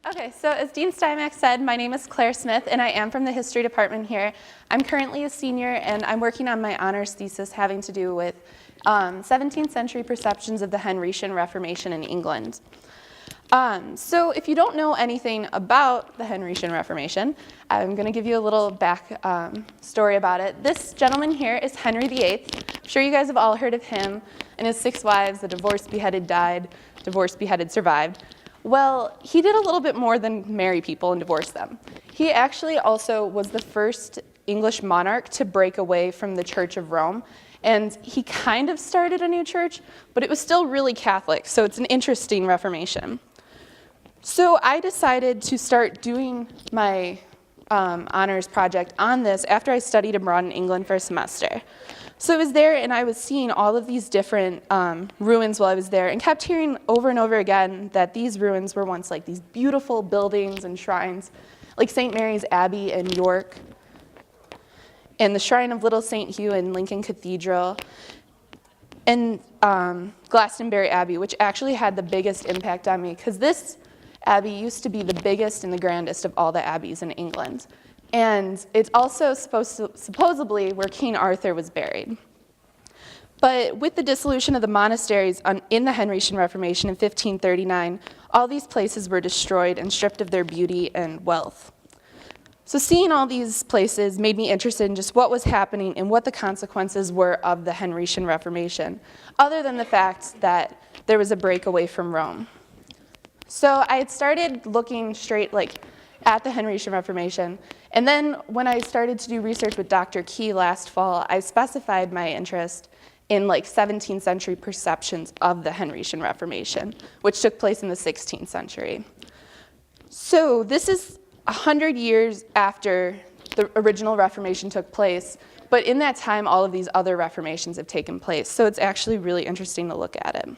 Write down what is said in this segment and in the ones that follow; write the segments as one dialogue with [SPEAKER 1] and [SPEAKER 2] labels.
[SPEAKER 1] Okay, so as Dean Steinmack said, my name is Claire Smith, and I am from the history department here. I'm currently a senior, and I'm working on my honors thesis having to do with 17th century perceptions of the Henrician Reformation in England. So if you don't know anything about the Henrician Reformation, I'm going to give you a little back story about it. This gentleman here is Henry VIII. I'm sure you guys have all heard of him and his 6 wives. The divorced, beheaded, died. Divorced, beheaded, survived. Well, he did a little bit more than marry people and divorce them. He actually also was the first English monarch to break away from the Church of Rome. And he kind of started a new church, but it was still really Catholic, so it's an interesting Reformation. So I decided to start doing my honors project on this after I studied abroad in England for a semester. So I was there and I was seeing all of these different ruins while I was there and kept hearing over and over again that these ruins were once like these beautiful buildings and shrines, like St. Mary's Abbey in York, and the Shrine of Little St. Hugh in Lincoln Cathedral, and Glastonbury Abbey, which actually had the biggest impact on me, because this abbey used to be the biggest and the grandest of all the abbeys in England. And it's also supposedly where King Arthur was buried. But with the dissolution of the monasteries in the Henrician Reformation in 1539, all these places were destroyed and stripped of their beauty and wealth. So seeing all these places made me interested in just what was happening and what the consequences were of the Henrician Reformation, other than the fact that there was a breakaway from Rome. So I had started looking straight at the Henrician Reformation, and then when I started to do research with Dr. Key last fall, I specified my interest in 17th century perceptions of the Henrician Reformation, which took place in the 16th century. So this is 100 years after the original Reformation took place, but in that time all of these other Reformations have taken place, so it's actually really interesting to look at it.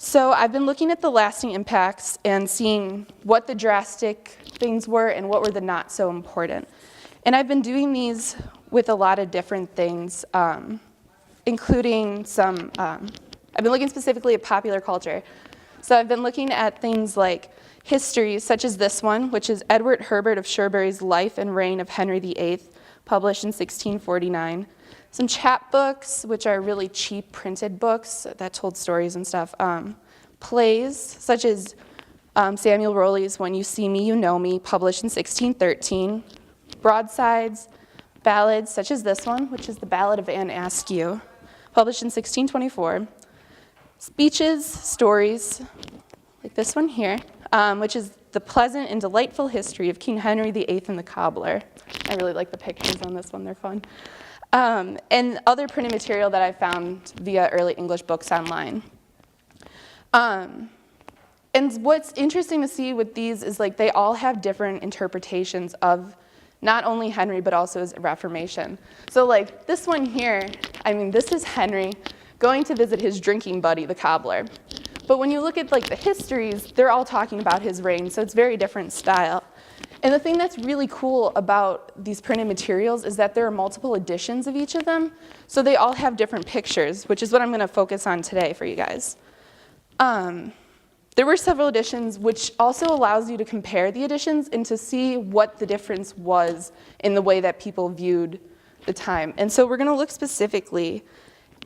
[SPEAKER 1] So I've been looking at the lasting impacts and seeing what the drastic things were and what were the not so important. And I've been doing these with a lot of different things, including some, I've been looking specifically at popular culture. So I've been looking at things like history, such as this one, which is Edward Herbert of Sherbury's Life and Reign of Henry VIII, published in 1649. Some chapbooks, which are really cheap printed books that told stories and stuff. Plays, such as Samuel Rowley's When You See Me, You Know Me, published in 1613. Broadsides, ballads, such as this one, which is the Ballad of Anne Askew, published in 1624. Speeches, stories, like this one here, which is The Pleasant and Delightful History of King Henry VIII and the Cobbler. I really like the pictures on this one, they're fun. And other printed material that I found via early English books online. And what's interesting to see with these is they all have different interpretations of not only Henry, but also his Reformation. So this one here, this is Henry going to visit his drinking buddy, the cobbler. But when you look at the histories, they're all talking about his reign, so it's very different style. And the thing that's really cool about these printed materials is that there are multiple editions of each of them, so they all have different pictures, which is what I'm going to focus on today for you guys. There were several editions, which also allows you to compare the editions and to see what the difference was in the way that people viewed the time. And so we're going to look specifically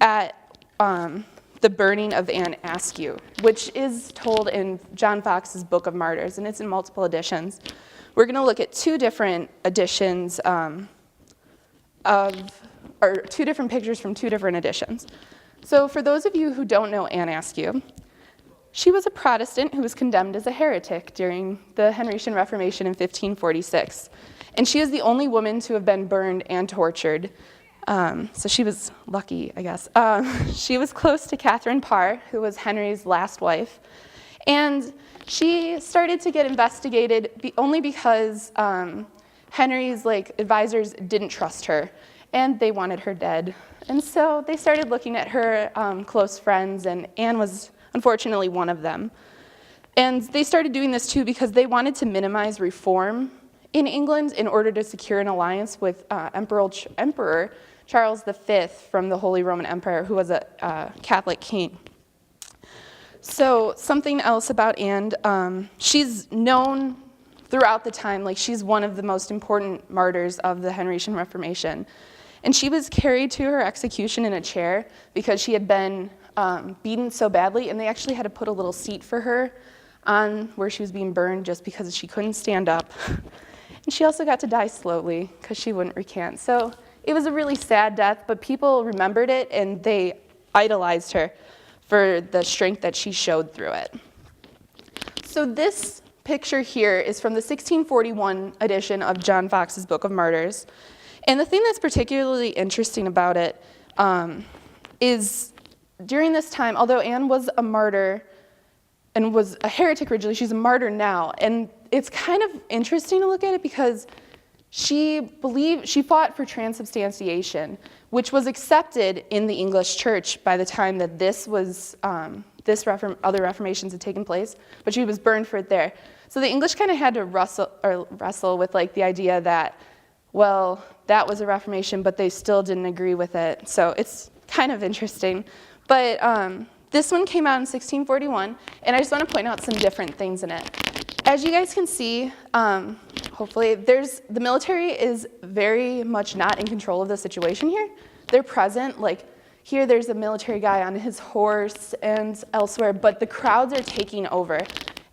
[SPEAKER 1] at the burning of Anne Askew, which is told in John Fox's Book of Martyrs, and it's in multiple editions. We're going to look at 2 different editions or 2 different pictures from 2 different editions. So for those of you who don't know Anne Askew, she was a Protestant who was condemned as a heretic during the Henrician Reformation in 1546. And she is the only woman to have been burned and tortured. So she was lucky, I guess. She was close to Catherine Parr, who was Henry's last wife. And she started to get investigated only because Henry's advisors didn't trust her, and they wanted her dead. And so they started looking at her close friends, and Anne was unfortunately one of them. And they started doing this too because they wanted to minimize reform in England in order to secure an alliance with Emperor Charles V from the Holy Roman Empire, who was a Catholic king. So something else about Anne, she's known throughout the time, like she's one of the most important martyrs of the Henrician Reformation. And she was carried to her execution in a chair because she had been beaten so badly, and they actually had to put a little seat for her on where she was being burned just because she couldn't stand up. And she also got to die slowly because she wouldn't recant. So it was a really sad death, but people remembered it and they idolized her for the strength that she showed through it. So this picture here is from the 1641 edition of John Fox's Book of Martyrs. And the thing that's particularly interesting about it is during this time, although Anne was a martyr and was a heretic originally, she's a martyr now. And it's kind of interesting to look at it because she fought for transubstantiation, which was accepted in the English church by the time that this was, other reformations had taken place, but she was burned for it there. So the English kind of had to wrestle with like the idea that, well, that was a reformation, but they still didn't agree with it. So it's kind of interesting. But this one came out in 1641, and I just want to point out some different things in it. As you guys can see, hopefully, the military is very much not in control of the situation here. They're present, like here there's a military guy on his horse and elsewhere, but the crowds are taking over.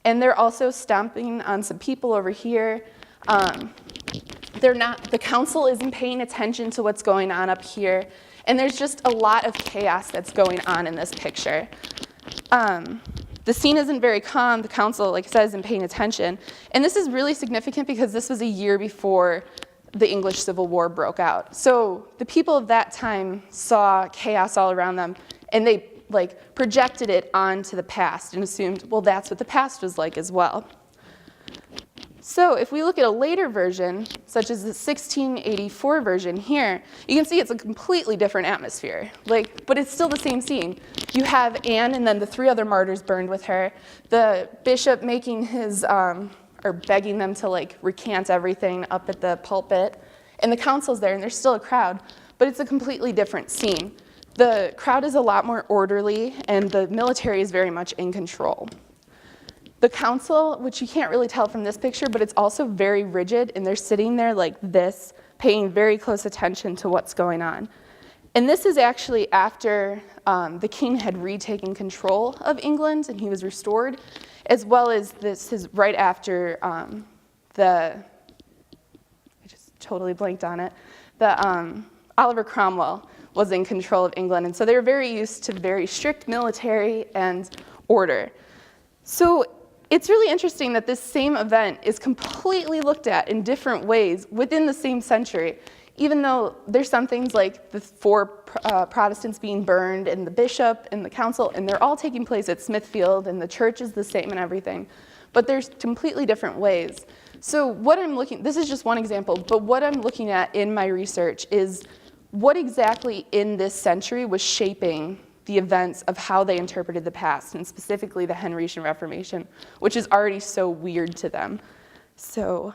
[SPEAKER 1] And they're also stomping on some people over here. The council isn't paying attention to what's going on up here. And there's just a lot of chaos that's going on in this picture. The scene isn't very calm. The council, like I said, isn't paying attention. And this is really significant because this was a year before the English Civil War broke out. So the people of that time saw chaos all around them, and they projected it onto the past and assumed, well, that's what the past was like as well. So if we look at a later version, such as the 1684 version here, you can see it's a completely different atmosphere, but it's still the same scene. You have Anne and then the three other martyrs burned with her, the bishop making his, or begging them to recant everything up at the pulpit, and the council's there, and there's still a crowd, but it's a completely different scene. The crowd is a lot more orderly, and the military is very much in control. The council, which you can't really tell from this picture, but it's also very rigid, and they're sitting there like this, paying very close attention to what's going on. And this is actually after the king had retaken control of England and he was restored, as well as this is right after I just totally blanked on it, Oliver Cromwell was in control of England. And so they were very used to very strict military and order. So it's really interesting that this same event is completely looked at in different ways within the same century, even though there's some things like the four Protestants being burned and the bishop and the council, and they're all taking place at Smithfield, and the church is the same and everything, but there's completely different ways. So this is just one example, but what I'm looking at in my research is what exactly in this century was shaping the events of how they interpreted the past, and specifically the Henrician Reformation, which is already so weird to them. So